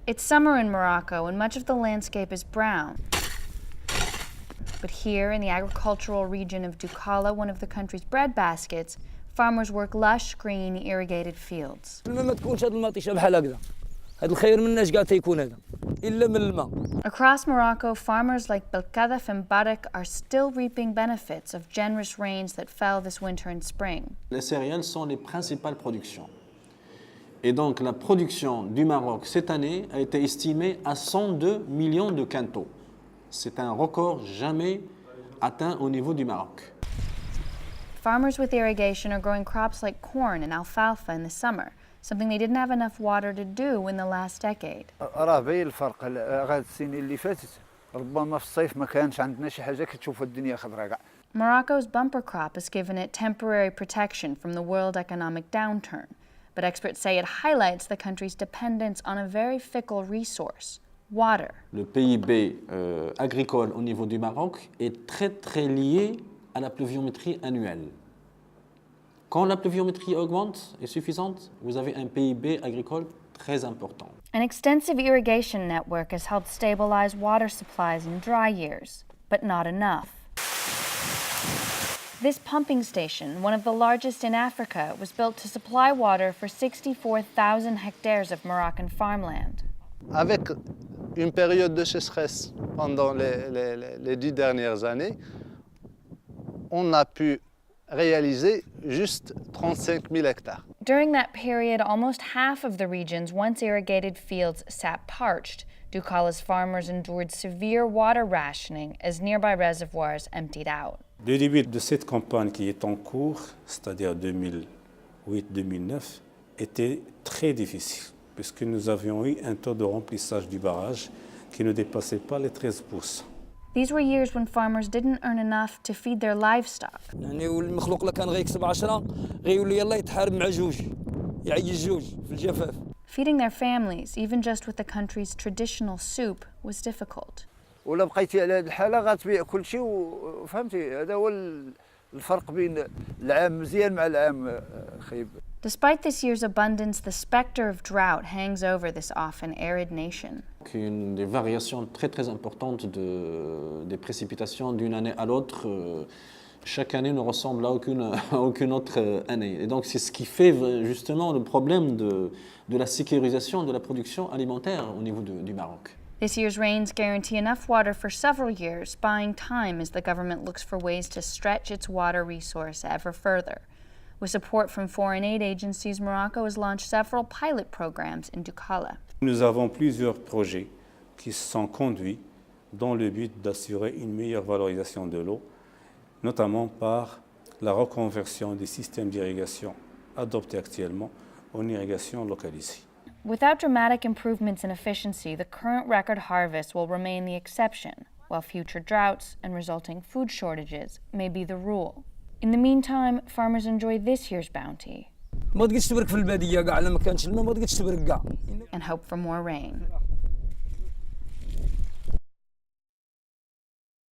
It's summer in Morocco and much of the landscape is brown. But here in the agricultural region of Doukkala, one of the country's breadbaskets, farmers work lush, green, irrigated fields. Across Morocco, farmers like Belkadaf and Barak are still reaping benefits of generous rains that fell this winter and spring. Les céréales sont les principales productions. Et donc la production du Maroc cette année a été estimée à 102 millions de quintaux. C'est un record jamais atteint au niveau du Maroc. Farmers with irrigation are growing crops like corn and alfalfa in the summer, something they didn't have enough water to do in the last decade. راه باين الفرق هاد السنين اللي فاتت ربما في الصيف ما كانش عندنا شي حاجه كتشوف الدنيا خضراء كاع. Morocco's bumper crop has given it temporary protection from the world economic downturn, but experts say it highlights the country's dependence on a very fickle resource, water. Le PIB agricole au niveau du Maroc est très lié à la pluviométrie annuelle. Quand la pluviométrie augmente et suffisante, vous avez un PIB agricole très important. An extensive irrigation network has helped stabilize water supplies in dry years, but not enough. This pumping station, one of the largest in Africa, was built to supply water for 64,000 hectares of Moroccan farmland. Avec une période de sécheresse pendant les 10 dernières années, on a pu réaliser juste 35 000 hectares. During that period, almost half of the region's once irrigated fields sat parched. Doukkala's farmers endured severe water rationing as nearby reservoirs emptied out. Le début de cette campagne qui est en cours, c'est-à-dire 2008-2009, était très difficile, puisque nous avions eu un taux de remplissage du barrage qui ne dépassait pas les 13%. These were years when farmers didn't earn enough to feed their livestock. يعني المخلوق اللي كان غيكسب 10 غيولي يلا يتحارب مع جوج يعيش جوج في الجفاف. Feeding their families, even just with the country's traditional soup, was difficult. ولا بقيتي على هذه الحاله غتبيع كل شيء وفهمتي هذا هو الفرق بين العام مزيان مع العام خايب. Despite this year's abundance, the specter of drought hangs over this often arid nation. Une des variations très importantes des précipitations d'une année à l'autre. Chaque année ne ressemble à aucune autre année. Et donc c'est ce qui fait justement le problème de la sécurisation de la production alimentaire au niveau du Maroc. This year's rains guarantee enough water for several years, buying time as the government looks for ways to stretch its water resource ever further. With support from foreign aid agencies, Morocco has launched several pilot programs in Doukkala. Nous avons plusieurs projets qui sont conduits dans le but d'assurer une meilleure valorisation de l'eau, notamment par la reconversion des systèmes d'irrigation adoptés actuellement en irrigation localisée. Without dramatic improvements in efficiency, the current record harvest will remain the exception, while future droughts and resulting food shortages may be the rule. In the meantime, farmers enjoy this year's bounty ما تقدرش تبرك في الباديه كاع، ما كانش الماء ما تقدرش تبرك كاع. and hope for more rain.